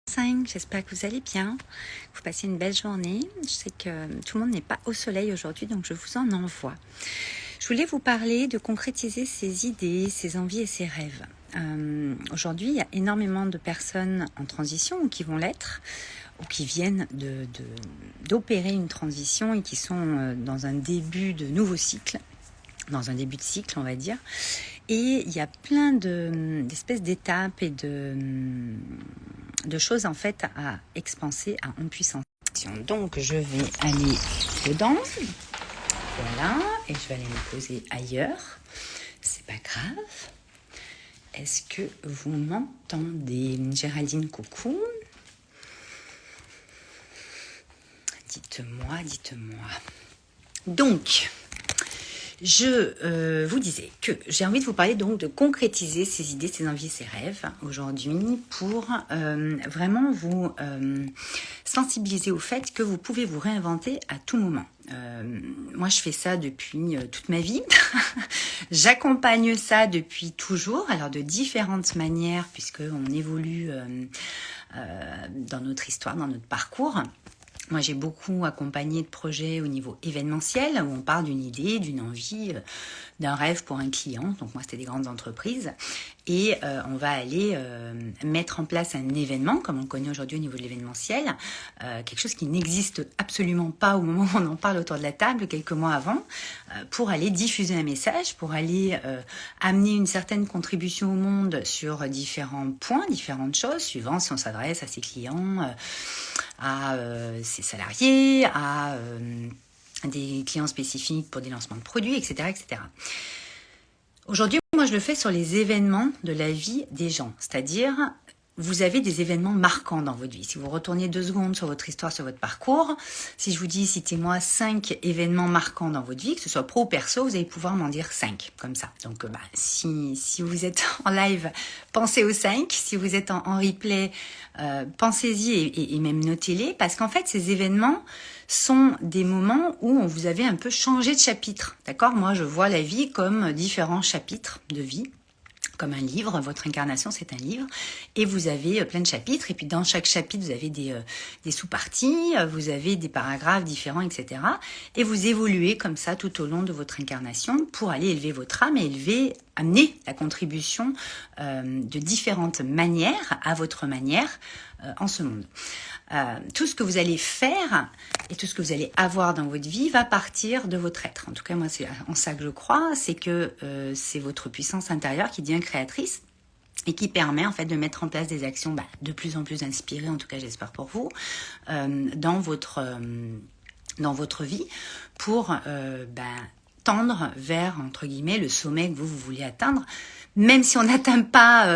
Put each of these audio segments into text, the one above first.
5, j'espère que vous allez bien, que vous passez une belle journée. Je sais que tout le monde n'est pas au soleil aujourd'hui, donc je vous en envoie. Je voulais vous parler de concrétiser ses idées, ses envies et ses rêves. Aujourd'hui, il y a énormément de personnes en transition ou qui vont l'être, ou qui viennent d'opérer une transition et qui sont dans un début de nouveau cycle, dans un début de cycle, on va dire. Et il y a plein d'espèces d'étapes et de choses en fait à expanser en puissance. Donc je vais aller dedans, voilà, et je vais aller me poser ailleurs. C'est pas grave. Est-ce que vous m'entendez? Géraldine, coucou. Dites-moi. Donc, je vous disais que j'ai envie de vous parler donc de concrétiser ses idées, ses envies, ses rêves aujourd'hui pour vraiment vous sensibiliser au fait que vous pouvez vous réinventer à tout moment. Moi, je fais ça depuis toute ma vie. J'accompagne ça depuis toujours, alors de différentes manières puisqu'on évolue dans notre histoire, dans notre parcours. Moi, j'ai beaucoup accompagné de projets au niveau événementiel où on part d'une idée, d'une envie, d'un rêve pour un client. Donc moi, c'était des grandes entreprises. Et on va aller mettre en place un événement, comme on le connaît aujourd'hui au niveau de l'événementiel, quelque chose qui n'existe absolument pas au moment où on en parle autour de la table, quelques mois avant, pour aller diffuser un message, pour aller amener une certaine contribution au monde sur différents points, différentes choses, suivant si on s'adresse à ses clients, à ses salariés, à des clients spécifiques pour des lancements de produits, etc., etc. Aujourd'hui, moi, je le fais sur les événements de la vie des gens, c'est-à-dire vous avez des événements marquants dans votre vie. Si vous retournez 2 secondes sur votre histoire, sur votre parcours, si je vous dis citez-moi 5 événements marquants dans votre vie, que ce soit pro ou perso, vous allez pouvoir m'en dire 5, comme ça. Donc si vous êtes en live, pensez aux 5. Si vous êtes en replay, pensez-y et même notez-les, parce qu'en fait, ces événements sont des moments où vous avez un peu changé de chapitre. D'accord ? Moi, je vois la vie comme différents chapitres de vie. Comme un livre, votre incarnation c'est un livre, et vous avez plein de chapitres, et puis dans chaque chapitre vous avez des sous-parties, vous avez des paragraphes différents, etc. Et vous évoluez comme ça tout au long de votre incarnation pour aller élever votre âme et amener la contribution de différentes manières, à votre manière, en ce monde. Tout ce que vous allez faire et tout ce que vous allez avoir dans votre vie va partir de votre être. En tout cas, moi, c'est en ça que je crois, c'est que c'est votre puissance intérieure qui devient créatrice et qui permet en fait de mettre en place des actions de plus en plus inspirées, en tout cas j'espère pour vous, dans votre vie pour tendre vers, entre guillemets, le sommet que vous voulez atteindre. Même si on n'atteint pas,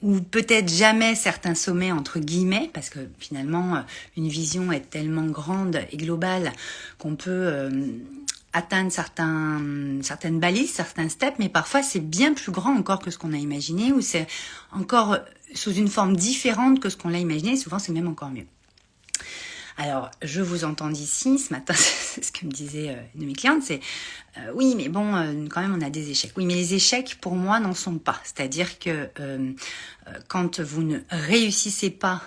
ou peut-être jamais certains sommets, entre guillemets, parce que finalement, une vision est tellement grande et globale qu'on peut atteindre certaines balises, certains steps, mais parfois c'est bien plus grand encore que ce qu'on a imaginé, ou c'est encore sous une forme différente que ce qu'on a imaginé, souvent c'est même encore mieux. Alors, je vous entends d'ici, ce matin, c'est ce que me disait une de mes clientes, c'est oui, mais bon, quand même, on a des échecs. Oui, mais les échecs, pour moi, n'en sont pas. C'est-à-dire que quand vous ne réussissez pas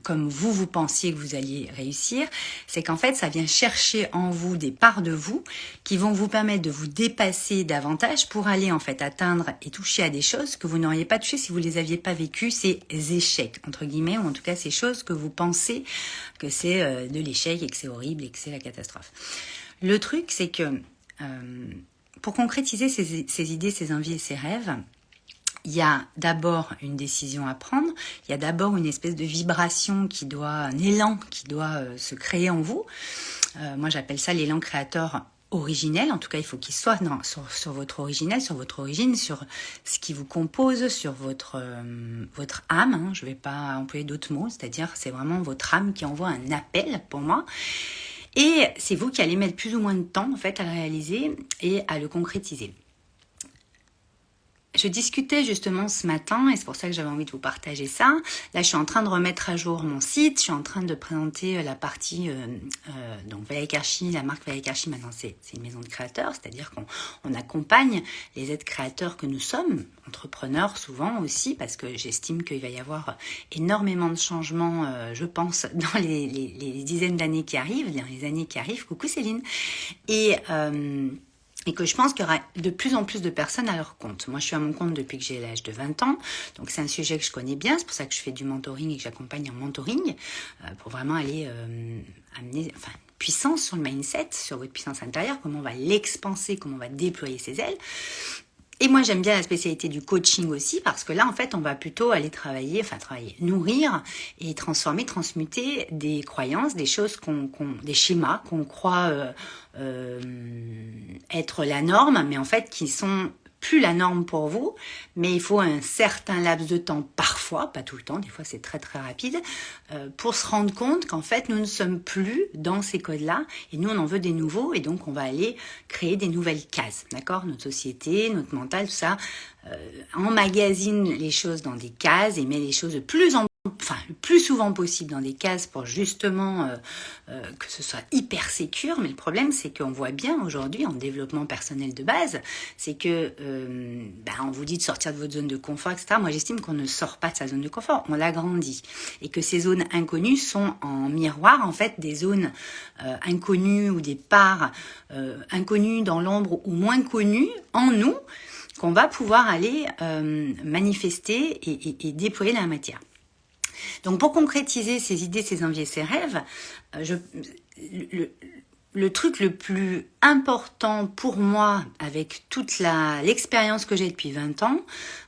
comme vous pensiez que vous alliez réussir, c'est qu'en fait, ça vient chercher en vous des parts de vous qui vont vous permettre de vous dépasser davantage pour aller, en fait, atteindre et toucher à des choses que vous n'auriez pas touchées si vous les aviez pas vécues, ces échecs, entre guillemets, ou en tout cas, ces choses que vous pensez que c'est de l'échec et que c'est horrible et que c'est la catastrophe. Le truc, c'est que pour concrétiser ses idées, ses envies et ses rêves, il y a d'abord une décision à prendre, il y a d'abord une espèce de vibration un élan qui doit se créer en vous. Moi, j'appelle ça l'élan créateur originel. En tout cas, il faut qu'il soit sur votre originel, sur votre origine, sur ce qui vous compose, sur votre âme. Hein. Je ne vais pas employer d'autres mots, c'est-à-dire c'est vraiment votre âme qui envoie un appel pour moi. Et c'est vous qui allez mettre plus ou moins de temps en fait à le réaliser et à le concrétiser. Je discutais justement ce matin, et c'est pour ça que j'avais envie de vous partager ça. Là, je suis en train de remettre à jour mon site. Je suis en train de présenter la partie donc Valley Archi, la marque Valley Archi. Maintenant, c'est une maison de créateurs, c'est-à-dire qu'on accompagne les aides créateurs que nous sommes, entrepreneurs souvent aussi, parce que j'estime qu'il va y avoir énormément de changements, je pense, dans les dizaines d'années qui arrivent, dans les années qui arrivent. Coucou Céline. Et que je pense qu'il y aura de plus en plus de personnes à leur compte. Moi, je suis à mon compte depuis que j'ai l'âge de 20 ans, donc c'est un sujet que je connais bien, c'est pour ça que je fais du mentoring et que j'accompagne en mentoring, pour vraiment aller amener puissance sur le mindset, sur votre puissance intérieure, comment on va l'expanser, comment on va déployer ses ailes. Et moi, j'aime bien la spécialité du coaching aussi, parce que là, en fait, on va plutôt aller travailler, nourrir et transformer, transmuter des croyances, des choses des schémas qu'on croit être la norme, mais en fait, qui sont plus la norme pour vous, mais il faut un certain laps de temps, parfois, pas tout le temps, des fois c'est très très rapide, pour se rendre compte qu'en fait nous ne sommes plus dans ces codes-là, et nous on en veut des nouveaux, et donc on va aller créer des nouvelles cases, d'accord? Notre société, notre mental, tout ça, emmagasine les choses dans des cases et met les choses le plus souvent possible dans des cases pour justement que ce soit hyper sécure. Mais le problème, c'est qu'on voit bien aujourd'hui en développement personnel de base, c'est que on vous dit de sortir de votre zone de confort, etc. Moi, j'estime qu'on ne sort pas de sa zone de confort, on l'agrandit. Et que ces zones inconnues sont en miroir, en fait, des zones inconnues ou des parts inconnues dans l'ombre ou moins connues en nous, qu'on va pouvoir aller manifester et déployer dans la matière. Donc pour concrétiser ces idées, ces envies et ces rêves, le truc le plus important pour moi, avec toute l'expérience que j'ai depuis 20 ans,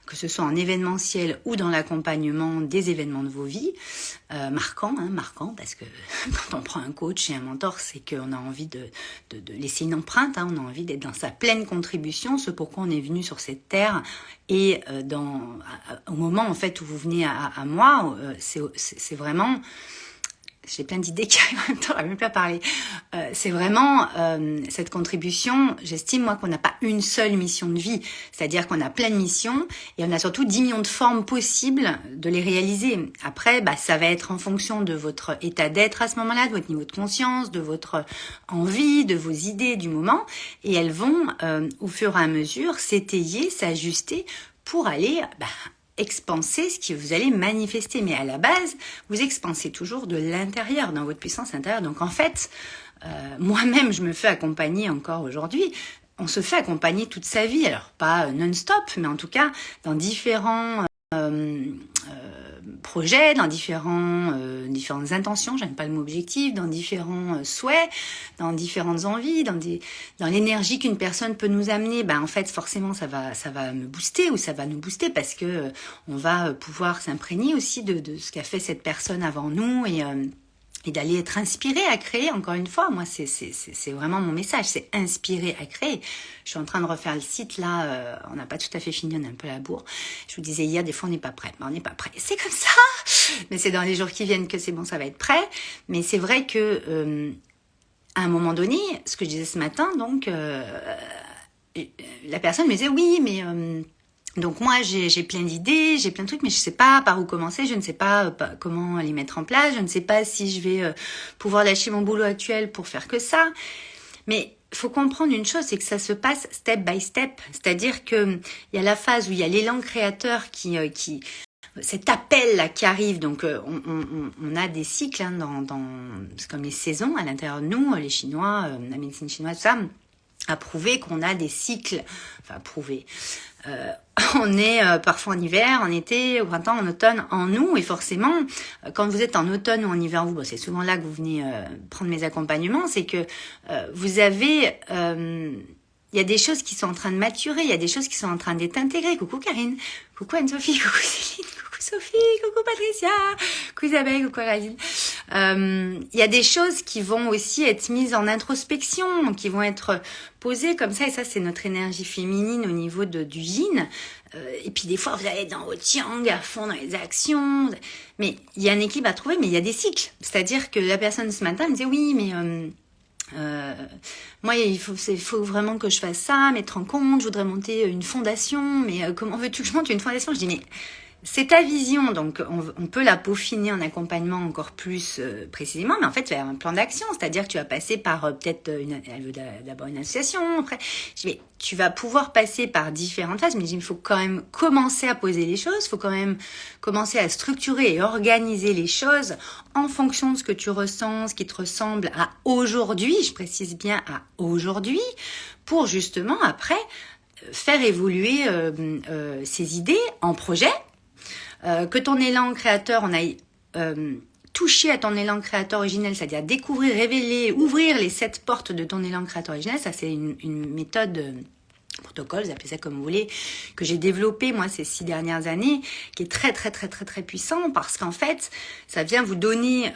que ce soit en événementiel ou dans l'accompagnement des événements de vos vies, marquant, parce que quand on prend un coach et un mentor, c'est qu'on a envie de laisser une empreinte, on a envie d'être dans sa pleine contribution, ce pourquoi on est venu sur cette terre. Et au moment en fait où vous venez à moi, c'est vraiment... J'ai plein d'idées qui arrivent en même temps, je n'arrive même pas à parler. C'est vraiment cette contribution, j'estime moi qu'on n'a pas une seule mission de vie, c'est-à-dire qu'on a plein de missions et on a surtout 10 millions de formes possibles de les réaliser. Après, ça va être en fonction de votre état d'être à ce moment-là, de votre niveau de conscience, de votre envie, de vos idées du moment, et elles vont au fur et à mesure s'étayer, s'ajuster pour aller... expanser ce que vous allez manifester. Mais à la base, vous expansez toujours de l'intérieur, dans votre puissance intérieure. Donc en fait, moi-même, je me fais accompagner encore aujourd'hui. On se fait accompagner toute sa vie. Alors pas non-stop, mais en tout cas dans différents projets, dans différentes intentions, j'aime pas le mot objectif, dans différents souhaits, dans différentes envies, dans l'énergie qu'une personne peut nous amener. En fait, forcément, ça va me booster ou ça va nous booster parce que on va pouvoir s'imprégner aussi de ce qu'a fait cette personne avant nous et d'aller être inspiré à créer. Encore une fois, moi, c'est vraiment mon message, c'est inspirer à créer. Je suis en train de refaire le site, là, on n'a pas tout à fait fini, on est un peu à la bourre. Je vous disais hier, des fois, on n'est pas prêt. On n'est pas prêt, c'est comme ça. Mais c'est dans les jours qui viennent que c'est bon, ça va être prêt. Mais c'est vrai que, à un moment donné, ce que je disais ce matin, donc, la personne me disait, oui, mais... donc moi j'ai plein d'idées, j'ai plein de trucs, mais je sais pas par où commencer, je ne sais pas comment les mettre en place, je ne sais pas si je vais pouvoir lâcher mon boulot actuel pour faire que ça. Mais il faut comprendre une chose, c'est que ça se passe step by step, c'est-à-dire que il y a la phase où il y a l'élan créateur qui cet appel là qui arrive. Donc on a des cycles c'est comme les saisons à l'intérieur de nous, les Chinois, la médecine chinoise, tout ça a prouvé qu'on a des cycles, on est parfois en hiver, en été, au printemps, en automne, en nous. Et forcément, quand vous êtes en automne ou en hiver, c'est souvent là que vous venez prendre mes accompagnements, c'est que vous avez... il y a des choses qui sont en train de maturer, il y a des choses qui sont en train d'être intégrées. Coucou Karine, coucou Anne-Sophie, coucou Céline, coucou Sophie, coucou Patricia, coucou Isabelle, coucou Rosine. Il y a des choses qui vont aussi être mises en introspection, qui vont être posées comme ça, et ça c'est notre énergie féminine au niveau du yin. Et puis des fois vous allez être dans votre yang à fond dans les actions, mais il y a un équilibre à trouver, mais il y a des cycles. C'est-à-dire que la personne ce matin me disait oui, mais Moi, il faut vraiment que je fasse ça, mettre en compte, je voudrais monter une fondation, mais comment veux-tu que je monte une fondation? Je dis, mais c'est ta vision, donc on peut la peaufiner en accompagnement encore plus précisément, mais en fait, tu vas avoir un plan d'action, c'est-à-dire que tu vas passer par peut-être d'abord une association, après, je dis, mais tu vas pouvoir passer par différentes phases, mais il faut quand même commencer à poser les choses, il faut quand même commencer à structurer et organiser les choses en fonction de ce que tu ressens, ce qui te ressemble à aujourd'hui, je précise bien à aujourd'hui, pour justement après faire évoluer ces idées en projet. Que ton élan créateur, on aille toucher à ton élan créateur originel, c'est-à-dire découvrir, révéler, ouvrir les 7 portes de ton élan créateur originel. Ça, c'est une méthode protocole, vous appelez ça comme vous voulez, que j'ai développé moi ces 6 dernières années, qui est très très très très très puissant parce qu'en fait, ça vient vous donner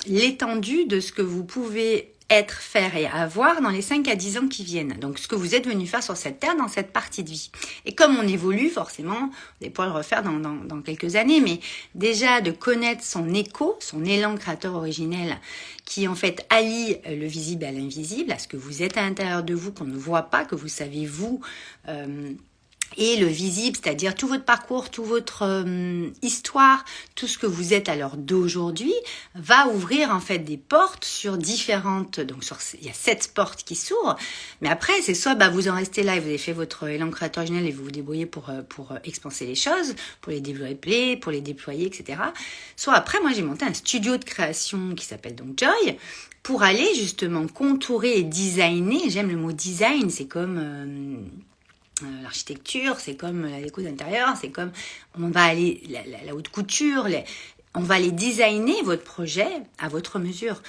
l'étendue de ce que vous pouvez être, faire et avoir dans les 5 à 10 ans qui viennent. Donc, ce que vous êtes venu faire sur cette terre, dans cette partie de vie. Et comme on évolue, forcément, on va pouvoir le refaire dans quelques années, mais déjà de connaître son écho, son élan créateur originel, qui en fait allie le visible à l'invisible, à ce que vous êtes à l'intérieur de vous, qu'on ne voit pas, que vous savez vous, et le visible, c'est-à-dire tout votre parcours, toute votre histoire, tout ce que vous êtes à l'heure d'aujourd'hui, va ouvrir en fait des portes sur différentes... Donc il y a 7 portes qui s'ouvrent, mais après c'est soit vous en restez là et vous avez fait votre élan créateur originel et vous vous débrouillez pour expanser les choses, pour les développer, pour les déployer, etc. Soit après, moi j'ai monté un studio de création qui s'appelle donc Joy, pour aller justement contourer et designer. J'aime le mot design, c'est comme... l'architecture, c'est comme la déco d'intérieur, c'est comme on va aller la haute couture, on va aller designer votre projet à votre mesure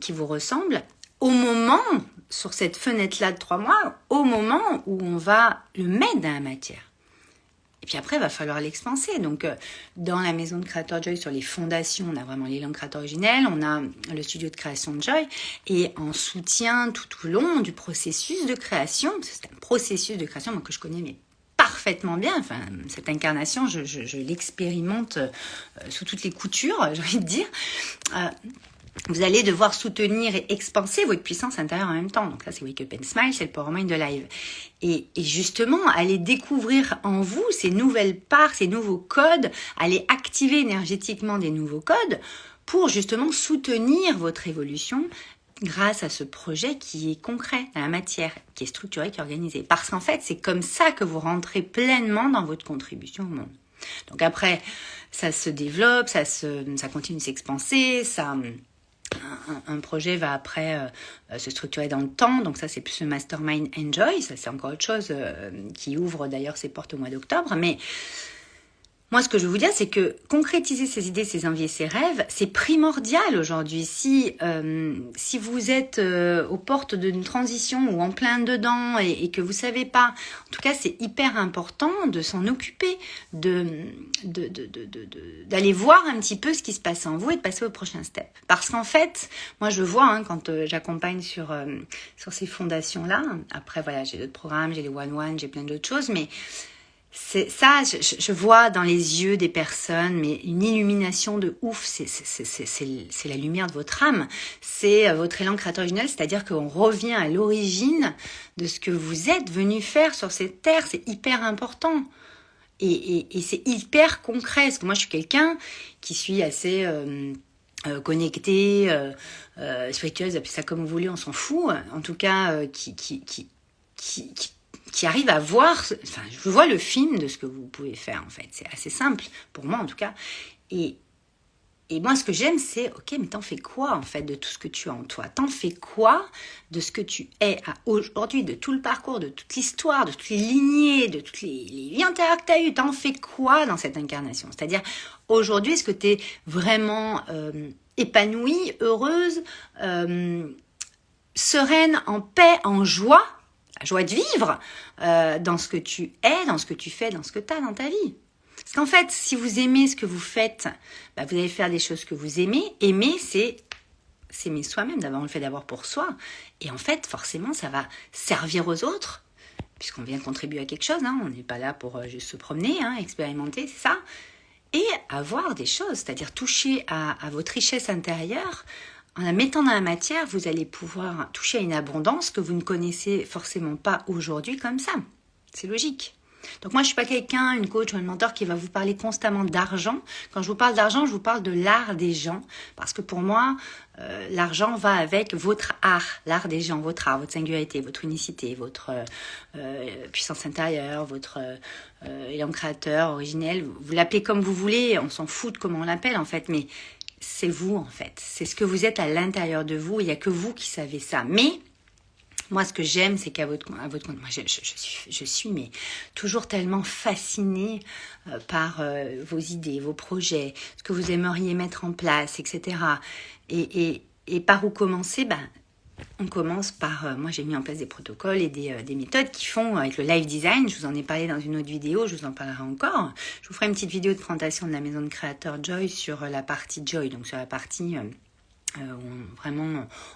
qui vous ressemble au moment, sur cette fenêtre-là de 3 mois, au moment où on va le mettre dans la matière. Et puis après, il va falloir l'expanser. Donc, dans la maison de Creator Joy, sur les fondations, on a vraiment l'élan créateur originel, on a le studio de création de Joy, et en soutien tout au long du processus de création, c'est un processus de création que je connais mais parfaitement bien. Enfin, cette incarnation, je l'expérimente sous toutes les coutures, j'ai envie de dire. Vous allez devoir soutenir et expanser votre puissance intérieure en même temps. Donc ça, c'est Wake Up and Smile, c'est le Power Mind de Live. Et justement, allez découvrir en vous ces nouvelles parts, ces nouveaux codes, allez activer énergétiquement des nouveaux codes pour justement soutenir votre évolution grâce à ce projet qui est concret dans la matière, qui est structuré, qui est organisé. Parce qu'en fait, c'est comme ça que vous rentrez pleinement dans votre contribution au monde. Donc après, ça se développe, ça continue de s'expanser, un projet va après se structurer dans le temps, donc ça c'est plus le Mastermind Enjoy, ça c'est encore autre chose qui ouvre d'ailleurs ses portes au mois d'octobre, mais moi ce que je veux vous dire c'est que concrétiser ses idées, ses envies et ses rêves, c'est primordial aujourd'hui. Si vous êtes aux portes d'une transition ou en plein dedans et que vous savez pas, en tout cas c'est hyper important de s'en occuper, d'aller voir un petit peu ce qui se passe en vous et de passer au prochain step. Parce qu'en fait, moi je vois quand j'accompagne sur ces fondations-là, après voilà, j'ai d'autres programmes, j'ai les one-one, j'ai plein d'autres choses, mais c'est ça, je vois dans les yeux des personnes, mais une illumination de ouf, c'est la lumière de votre âme, c'est votre élan créateur originel, c'est-à-dire qu'on revient à l'origine de ce que vous êtes venu faire sur cette terre, c'est hyper important. Et c'est hyper concret, parce que moi je suis quelqu'un qui suis assez connectée, spiritueuse, appelez ça comme vous voulez, on s'en fout, en tout cas qui arrive à voir, enfin, je vois le film de ce que vous pouvez faire, en fait. C'est assez simple, pour moi, en tout cas. Et moi, ce que j'aime, c'est, ok, mais t'en fais quoi, en fait, de tout ce que tu as en toi? T'en fais quoi de ce que tu es à aujourd'hui, de tout le parcours, de toute l'histoire, de toutes les lignées, de toutes les vies antérieures que t'as eues? T'en fais quoi dans cette incarnation? C'est-à-dire, aujourd'hui, est-ce que t'es vraiment épanouie, heureuse, sereine, en paix, en joie? La joie de vivre dans ce que tu es, dans ce que tu fais, dans ce que tu as dans ta vie. Parce qu'en fait, si vous aimez ce que vous faites, vous allez faire des choses que vous aimez. Aimer, c'est s'aimer soi-même. D'abord, on le fait d'abord pour soi. Et en fait, forcément, ça va servir aux autres, puisqu'on vient contribuer à quelque chose. On n'est pas là pour juste se promener, expérimenter, c'est ça. Et avoir des choses, c'est-à-dire toucher à votre richesse intérieure en la mettant dans la matière, vous allez pouvoir toucher à une abondance que vous ne connaissez forcément pas aujourd'hui comme ça. C'est logique. Donc moi, je ne suis pas quelqu'un, une coach ou un mentor qui va vous parler constamment d'argent. Quand je vous parle d'argent, je vous parle de l'art des gens. Parce que pour moi, l'argent va avec votre art, l'art des gens, votre art, votre singularité, votre unicité, votre puissance intérieure, votre élan créateur, originel. Vous l'appelez comme vous voulez, on s'en fout de comment on l'appelle en fait, mais c'est vous en fait. C'est ce que vous êtes à l'intérieur de vous, il n'y a que vous qui savez ça. Mais moi, ce que j'aime, c'est qu'à votre compte, moi, je suis mais toujours tellement fascinée par vos idées, vos projets, ce que vous aimeriez mettre en place, etc. Et par où commencer? On commence par, moi j'ai mis en place des protocoles et des méthodes qui font avec le live design. Je vous en ai parlé dans une autre vidéo, je vous en parlerai encore. Je vous ferai une petite vidéo de présentation de la maison de créateur Joy sur la partie Joy, donc sur la partie...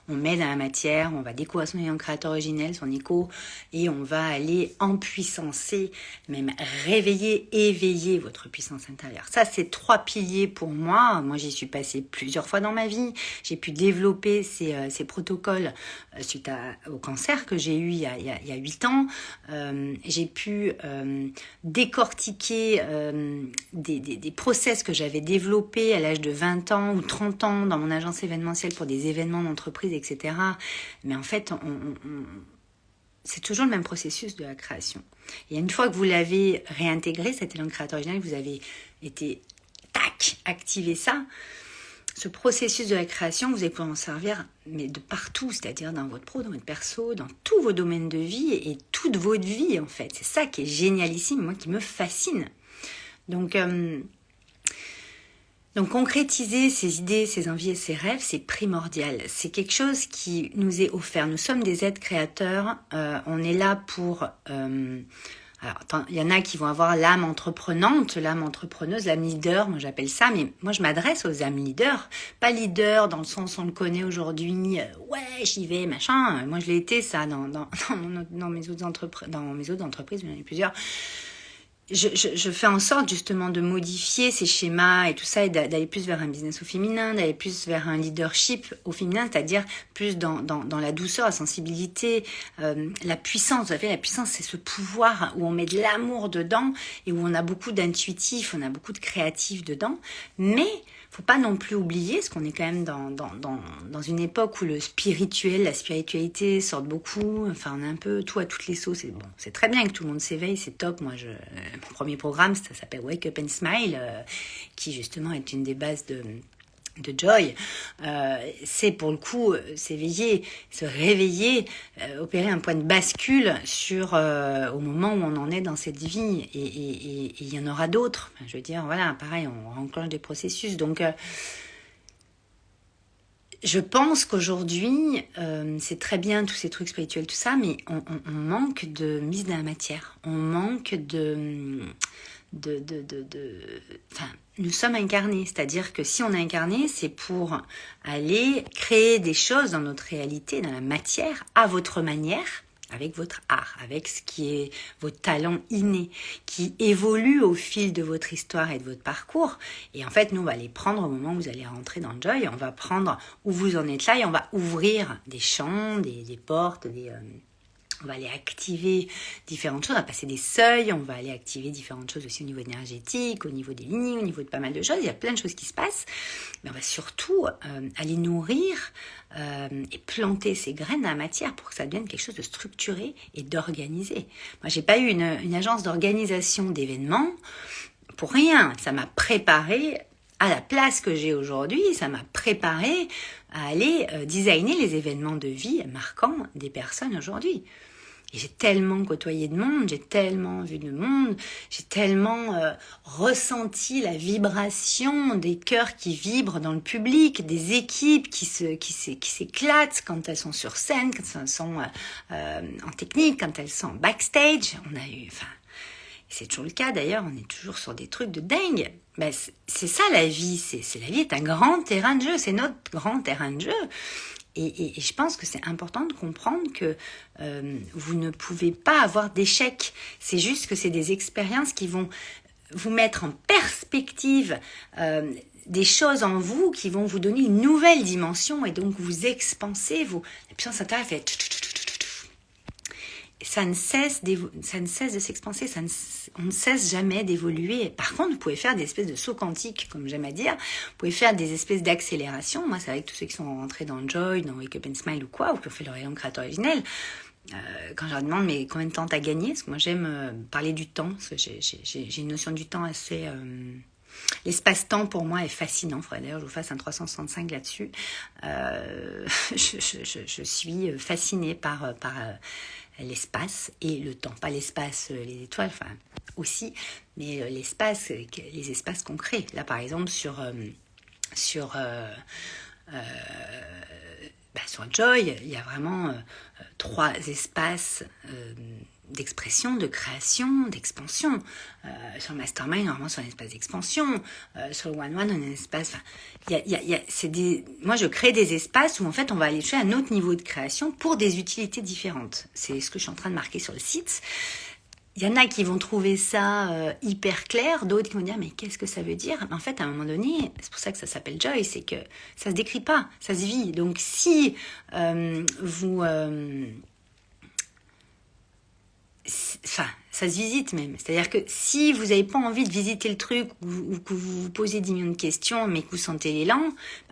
on met dans la matière, on va découvrir son élan créateur originel, son écho, et on va aller empuissancer, même réveiller, éveiller votre puissance intérieure. Ça, c'est 3 piliers pour moi. Moi, j'y suis passée plusieurs fois dans ma vie. J'ai pu développer ces protocoles suite au cancer que j'ai eu il y a 8 ans. J'ai pu décortiquer des process que j'avais développés à l'âge de 20 ans ou 30 ans dans mon agence événementielle pour des événements d'entreprise, etc. Mais en fait, c'est toujours le même processus de la création. Et une fois que vous l'avez réintégré, cet élan créateur original, vous avez été, activé ça, ce processus de la création, vous allez pouvoir en servir mais de partout, c'est-à-dire dans votre pro, dans votre perso, dans tous vos domaines de vie et toute votre vie, en fait. C'est ça qui est génialissime, moi, qui me fascine. Donc concrétiser ses idées, ses envies et ses rêves, c'est primordial. C'est quelque chose qui nous est offert. Nous sommes des êtres créateurs. On est là pour... alors, il y en a qui vont avoir l'âme entreprenante, l'âme entrepreneuse, l'âme leader, moi j'appelle ça. Mais moi je m'adresse aux âmes leaders. Pas leader dans le sens où on le connaît aujourd'hui. Ouais, j'y vais, machin. Moi je l'ai été ça dans mes autres entreprises. Il y en a plusieurs. Je fais en sorte justement de modifier ces schémas et tout ça et d'aller plus vers un business au féminin, d'aller plus vers un leadership au féminin, c'est-à-dire plus dans la douceur, la sensibilité, la puissance. Vous savez, la puissance, c'est ce pouvoir où on met de l'amour dedans et où on a beaucoup d'intuitifs, on a beaucoup de créatifs dedans. Mais faut pas non plus oublier, parce qu'on est quand même dans une époque où le spirituel, la spiritualité sortent beaucoup. Enfin, on a un peu tout à toutes les sauces. Bon, c'est très bien que tout le monde s'éveille, c'est top. Moi, mon premier programme, ça s'appelle Wake Up and Smile, qui justement est une des bases de Joy. C'est pour le coup s'éveiller, se réveiller, opérer un point de bascule sur au moment où on en est dans cette vie, et il y en aura d'autres. Enfin, je veux dire, voilà, pareil, on enclenche des processus. Donc je pense qu'aujourd'hui, c'est très bien tous ces trucs spirituels, tout ça, mais on manque de mise dans la matière. On manque enfin, nous sommes incarnés, c'est-à-dire que si on est incarné, c'est pour aller créer des choses dans notre réalité, dans la matière, à votre manière, avec votre art, avec ce qui est votre talent inné, qui évolue au fil de votre histoire et de votre parcours. Et en fait, nous, on va les prendre au moment où vous allez rentrer dans le Joy, on va prendre où vous en êtes là et on va ouvrir des champs, des portes, on va aller activer différentes choses, on va passer des seuils, on va aller activer différentes choses aussi au niveau énergétique, au niveau des lignes, au niveau de pas mal de choses. Il y a plein de choses qui se passent, mais on va surtout aller nourrir et planter ces graines dans la matière pour que ça devienne quelque chose de structuré et d'organisé. Moi, j'ai pas eu une agence d'organisation d'événements pour rien. Ça m'a préparé à la place que j'ai aujourd'hui, ça m'a préparé à aller designer les événements de vie marquants des personnes aujourd'hui. Et j'ai tellement côtoyé de monde, j'ai tellement vu de monde, j'ai tellement ressenti la vibration des cœurs qui vibrent dans le public, des équipes qui s'éclatent quand elles sont sur scène, quand elles sont en technique, quand elles sont backstage. On a eu, c'est toujours le cas d'ailleurs, on est toujours sur des trucs de dingue. C'est ça la vie, la vie est un grand terrain de jeu, c'est notre grand terrain de jeu. Et je pense que c'est important de comprendre que vous ne pouvez pas avoir d'échecs. C'est juste que c'est des expériences qui vont vous mettre en perspective des choses en vous qui vont vous donner une nouvelle dimension et donc vous expansez, la puissance intérieure fait ça ne cesse de s'expanser, on ne cesse jamais d'évoluer. Par contre, vous pouvez faire des espèces de sauts quantiques, comme j'aime à dire. Vous pouvez faire des espèces d'accélération. Moi, c'est avec tous ceux qui sont rentrés dans Joy, dans Wake Up and Smile ou quoi, ou qui ont fait leur rayon créateur originel. Quand je leur demande mais combien de temps t'as gagné, parce que moi j'aime parler du temps, parce que j'ai une notion du temps assez... L'espace-temps pour moi est fascinant. Il faudrait d'ailleurs que je vous fasse un 365 là-dessus. Je suis fascinée par l'espace et le temps. Pas l'espace, les étoiles, enfin aussi, mais l'espace, les espaces concrets. Là par exemple sur Joy, il y a vraiment 3 espaces d'expression, de création, d'expansion. Sur le Mastermind, normalement, c'est un espace d'expansion. Sur le One-One, on a un espace... Moi, je crée des espaces où, en fait, on va aller chercher un autre niveau de création pour des utilités différentes. C'est ce que je suis en train de marquer sur le site. Il y en a qui vont trouver ça hyper clair, d'autres qui vont dire mais qu'est-ce que ça veut dire? En fait, à un moment donné, c'est pour ça que ça s'appelle Joy, c'est que ça se décrit pas, ça se vit. Donc si ça se visite même. C'est-à-dire que si vous n'avez pas envie de visiter le truc ou que vous vous posez 10 millions de questions mais que vous sentez l'élan,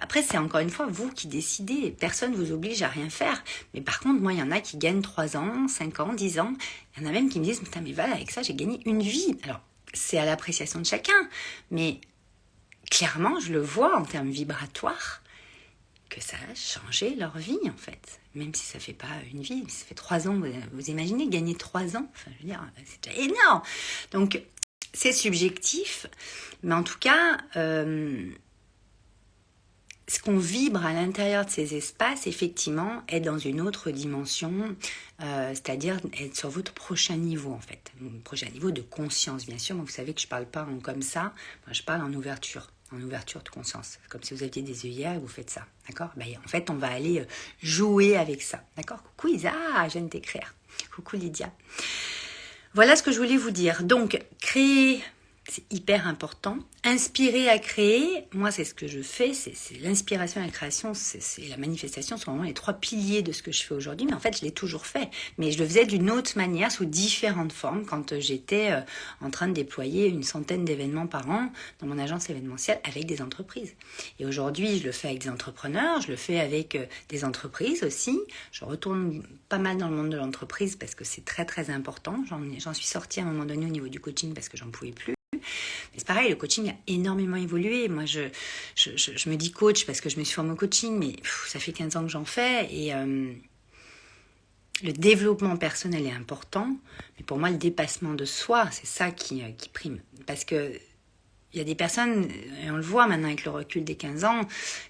après c'est encore une fois vous qui décidez. Personne ne vous oblige à rien faire. Mais par contre, moi, il y en a qui gagnent 3 ans, 5 ans, 10 ans. Il y en a même qui me disent, putain mais Val, avec ça, j'ai gagné une vie. Alors, c'est à l'appréciation de chacun. Mais clairement, je le vois en termes vibratoires, que ça a changé leur vie en fait. Même si ça ne fait pas une vie, ça fait 3 ans, vous imaginez gagner 3 ans, enfin, je veux dire, c'est déjà énorme. Donc, c'est subjectif, mais en tout cas, ce qu'on vibre à l'intérieur de ces espaces, effectivement, est dans une autre dimension, c'est-à-dire être sur votre prochain niveau, en fait. Prochain niveau de conscience, bien sûr. Moi, vous savez que je ne parle pas comme ça, moi, je parle en ouverture de conscience. C'est comme si vous aviez des œillères et vous faites ça, d'accord? En fait, on va aller jouer avec ça, d'accord? Coucou Isa, je viens de t'écrire. Coucou Lydia. Voilà ce que je voulais vous dire. Donc, créer, c'est hyper important. Inspirer à créer, moi, c'est ce que je fais. C'est l'inspiration et la création, c'est la manifestation, sont vraiment les 3 piliers de ce que je fais aujourd'hui. Mais en fait, je l'ai toujours fait. Mais je le faisais d'une autre manière, sous différentes formes, quand j'étais en train de déployer une centaine d'événements par an dans mon agence événementielle avec des entreprises. Et aujourd'hui, je le fais avec des entrepreneurs, je le fais avec des entreprises aussi. Je retourne pas mal dans le monde de l'entreprise parce que c'est très, très important. J'en suis sortie à un moment donné au niveau du coaching parce que j'en pouvais plus. Mais c'est pareil, le coaching a énormément évolué. Moi, je me dis coach parce que je me suis formée au coaching, mais ça fait 15 ans que j'en fais. Et le développement personnel est important. Mais pour moi, le dépassement de soi, c'est ça qui prime. Parce que il y a des personnes, et on le voit maintenant avec le recul des 15 ans,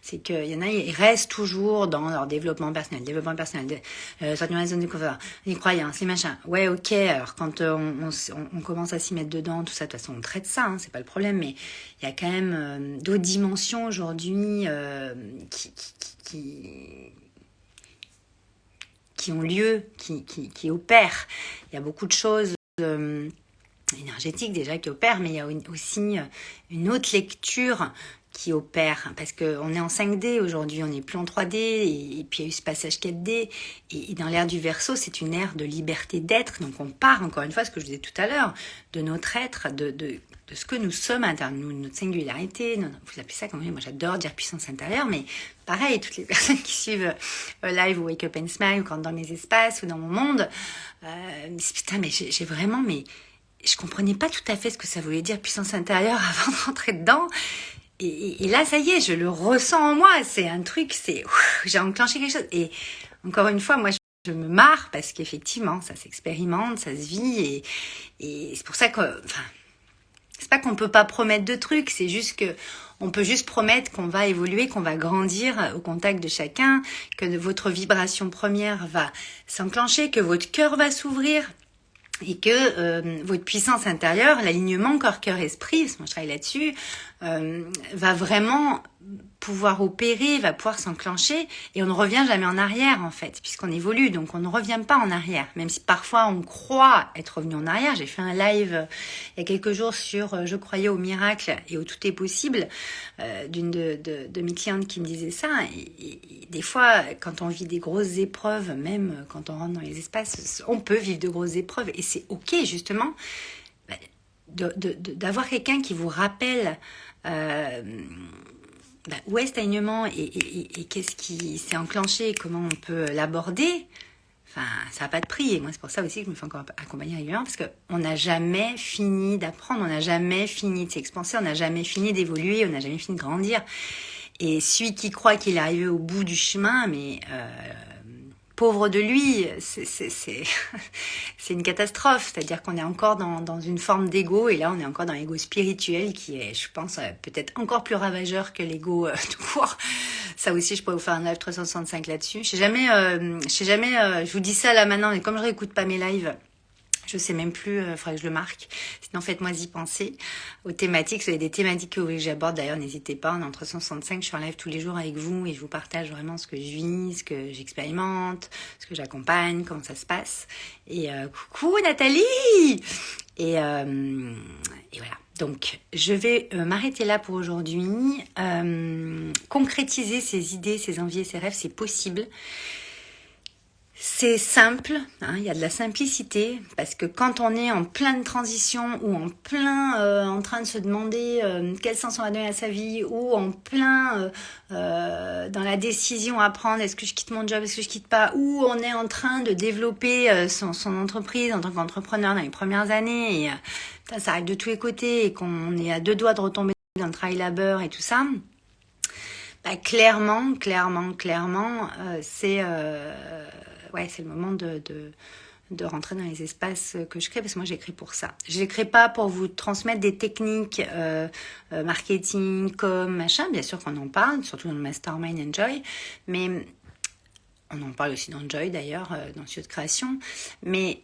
c'est qu'il y en a, ils restent toujours dans leur développement personnel, sortir de la zone de confort, les croyances, les machins. Ouais, ok, alors quand on commence à s'y mettre dedans, tout ça, de toute façon, on traite ça, hein, c'est pas le problème, mais il y a quand même d'autres dimensions aujourd'hui qui ont lieu, qui opèrent. Il y a beaucoup de choses... énergétique déjà qui opère, mais il y a aussi une autre lecture qui opère, parce qu'on est en 5D aujourd'hui, on n'est plus en 3D, et puis il y a eu ce passage 4D, et dans l'ère du Verseau, c'est une ère de liberté d'être, donc on part, encore une fois, ce que je disais tout à l'heure, de notre être, de ce que nous sommes à l'intérieur, notre singularité, vous appelez ça comme vous voulez, moi j'adore dire puissance intérieure, mais pareil, toutes les personnes qui suivent Live ou Wake Up and Smile, ou quand dans mes espaces, ou dans mon monde, putain, mais j'ai vraiment, mais je comprenais pas tout à fait ce que ça voulait dire puissance intérieure avant de rentrer dedans. Et là, ça y est, je le ressens en moi. C'est un truc, j'ai enclenché quelque chose. Et encore une fois, moi, je me marre parce qu'effectivement, ça s'expérimente, ça se vit. Et c'est pour ça que, c'est pas qu'on peut pas promettre de trucs, c'est juste que on peut juste promettre qu'on va évoluer, qu'on va grandir au contact de chacun, que votre vibration première va s'enclencher, que votre cœur va s'ouvrir. Et que votre puissance intérieure, l'alignement corps-cœur-esprit, parce que moi je travaille là-dessus, va vraiment pouvoir opérer, va pouvoir s'enclencher et on ne revient jamais en arrière en fait, puisqu'on évolue, donc on ne revient pas en arrière, même si parfois on croit être revenu en arrière. J'ai fait un live il y a quelques jours sur je croyais au miracle et au tout est possible, d'une de mes clientes qui me disait ça, et des fois quand on vit des grosses épreuves, même quand on rentre dans les espaces, on peut vivre de grosses épreuves et c'est ok justement d'avoir quelqu'un qui vous rappelle où est cet alignement et qu'est-ce qui s'est enclenché et comment on peut l'aborder. Enfin, ça n'a pas de prix. Et moi, c'est pour ça aussi que je me fais encore accompagner régulièrement, parce qu'on n'a jamais fini d'apprendre, on n'a jamais fini de s'expanser, on n'a jamais fini d'évoluer, on n'a jamais fini de grandir. Et celui qui croit qu'il est arrivé au bout du chemin, mais pauvre de lui, c'est une catastrophe. C'est-à-dire qu'on est encore dans une forme d'ego, et là on est encore dans l'ego spirituel qui est, je pense, peut-être encore plus ravageur que l'ego tout court. Ça aussi, je pourrais vous faire un live 365 là-dessus. Je sais jamais, je vous dis ça là maintenant, mais comme je réécoute pas mes lives, je sais même plus, faudrait que je le marque. Sinon, faites-moi y penser aux thématiques. Si vous avez des thématiques que vous voulez que j'aborde, d'ailleurs, n'hésitez pas. On est en 365, je suis en live tous les jours avec vous et je vous partage vraiment ce que je vis, ce que j'expérimente, ce que j'accompagne, comment ça se passe. Et coucou Nathalie. Et voilà. Donc, je vais m'arrêter là pour aujourd'hui. Concrétiser ses idées, ses envies et ses rêves, c'est possible. C'est simple, hein, il y a de la simplicité, parce que quand on est en pleine transition ou en plein en train de se demander quel sens on va donner à sa vie, ou en plein dans la décision à prendre, est-ce que je quitte mon job, est-ce que je quitte pas, ou on est en train de développer son entreprise en tant qu'entrepreneur dans les premières années, et ça arrive de tous les côtés, et qu'on est à deux doigts de retomber dans le travail-labeur et tout ça, bah, clairement, c'est le moment de rentrer dans les espaces que je crée, parce que moi j'écris pour ça. Je n'écris pas pour vous transmettre des techniques marketing, machin, bien sûr qu'on en parle, surtout dans le Mastermind Enjoy, mais on en parle aussi dans Joy d'ailleurs, dans le studio de création, mais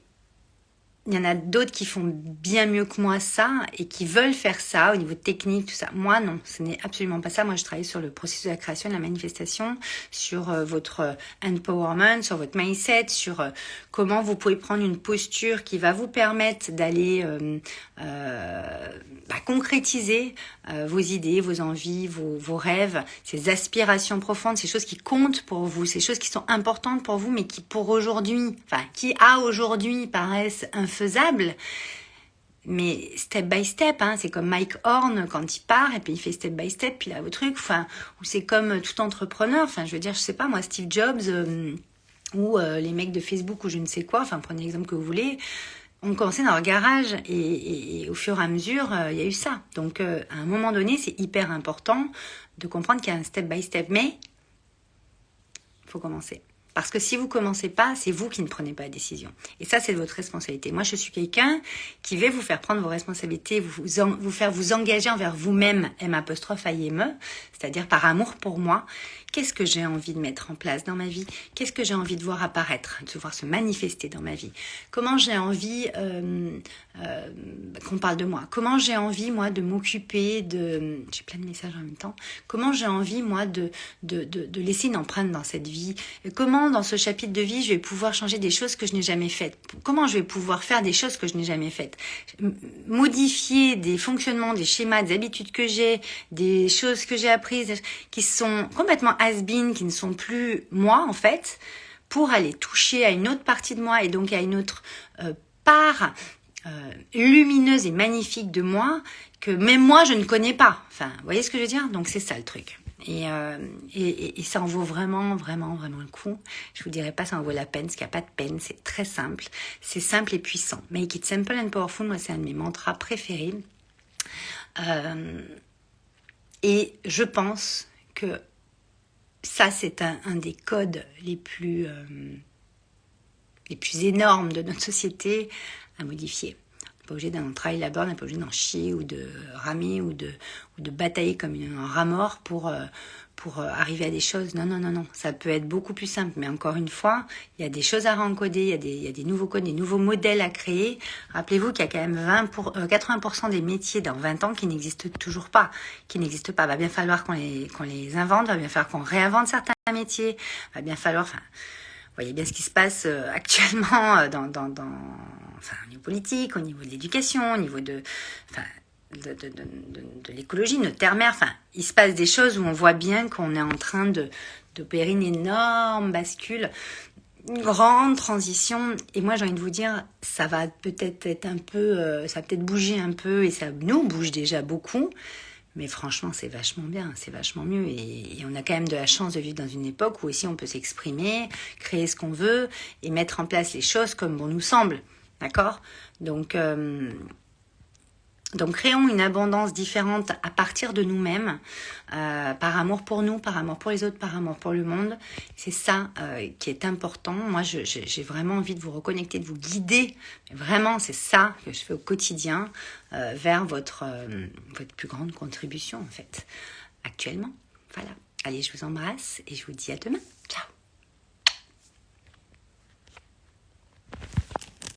il y en a d'autres qui font bien mieux que moi ça et qui veulent faire ça au niveau technique, tout ça. Moi, non, ce n'est absolument pas ça. Moi, je travaille sur le processus de la création, de la manifestation, sur votre empowerment, sur votre mindset, sur comment vous pouvez prendre une posture qui va vous permettre d'aller concrétiser vos idées, vos envies, vos rêves, ces aspirations profondes, ces choses qui comptent pour vous, ces choses qui sont importantes pour vous, mais qui pour aujourd'hui, qui à aujourd'hui paraissent infaisables, mais step by step, hein, c'est comme Mike Horn quand il part et puis il fait step by step, puis il a vos trucs, ou c'est comme tout entrepreneur, je veux dire, je sais pas moi, Steve Jobs ou les mecs de Facebook ou je ne sais quoi, prenez l'exemple que vous voulez. On commençait dans leur garage et au fur et à mesure, il y a eu ça. Donc, à un moment donné, c'est hyper important de comprendre qu'il y a un step by step. Mais il faut commencer. Parce que si vous ne commencez pas, c'est vous qui ne prenez pas la décision. Et ça, c'est de votre responsabilité. Moi, je suis quelqu'un qui va vous faire prendre vos responsabilités, vous faire vous engager envers vous-même, M''AIME, c'est-à-dire par amour pour moi. Qu'est-ce que j'ai envie de mettre en place dans ma vie? Qu'est-ce que j'ai envie de voir apparaître, de voir se manifester dans ma vie? Comment j'ai envie qu'on parle de moi? Comment j'ai envie, moi, de m'occuper de... J'ai plein de messages en même temps. Comment j'ai envie, moi, de laisser une empreinte dans cette vie? Comment, dans ce chapitre de vie, je vais pouvoir changer des choses que je n'ai jamais faites? Comment je vais pouvoir faire des choses que je n'ai jamais faites? Modifier des fonctionnements, des schémas, des habitudes que j'ai, des choses que j'ai apprises, qui sont complètement has-been, qui ne sont plus moi en fait, pour aller toucher à une autre partie de moi et donc à une autre part lumineuse et magnifique de moi que même moi je ne connais pas. Vous voyez ce que je veux dire? Donc c'est ça le truc. Et ça en vaut vraiment le coup. Je vous dirais pas ça en vaut la peine, parce qu'il n'y a pas de peine, c'est très simple. C'est simple et puissant. Make it simple and powerful, moi c'est un de mes mantras préférés. Et je pense que ça, c'est un des codes les plus énormes de notre société à modifier. On n'est pas obligé d'un travail là-bas, on n'est pas obligé d'en chier ou de ramer ou de batailler comme un rat mort pour pour arriver à des choses. Non, non, non, non. Ça peut être beaucoup plus simple. Mais encore une fois, il y a des choses à rencoder, il y a des nouveaux codes, des nouveaux modèles à créer. Rappelez-vous qu'il y a quand même 80% des métiers dans 20 ans qui n'existent toujours pas, qui n'existent pas. Va bien falloir qu'on les invente, va bien falloir qu'on réinvente certains métiers, va bien falloir... Enfin, vous voyez bien ce qui se passe actuellement enfin, au niveau politique, au niveau de l'éducation, au niveau de l'écologie, de notre terre-mère. Enfin, il se passe des choses où on voit bien qu'on est en train d'opérer une énorme bascule, une grande transition. Et moi, j'ai envie de vous dire, ça va peut-être être un peu, ça va peut-être bouger un peu, et ça nous bouge déjà beaucoup. Mais franchement, c'est vachement bien, c'est vachement mieux. Et on a quand même de la chance de vivre dans une époque où aussi on peut s'exprimer, créer ce qu'on veut et mettre en place les choses comme bon nous semble. D'accord ? Donc, créons une abondance différente à partir de nous-mêmes, par amour pour nous, par amour pour les autres, par amour pour le monde. C'est ça qui est important. Moi, j'ai vraiment envie de vous reconnecter, de vous guider. Mais vraiment, c'est ça que je fais au quotidien vers votre plus grande contribution, en fait, actuellement. Voilà. Allez, je vous embrasse et je vous dis à demain. Ciao.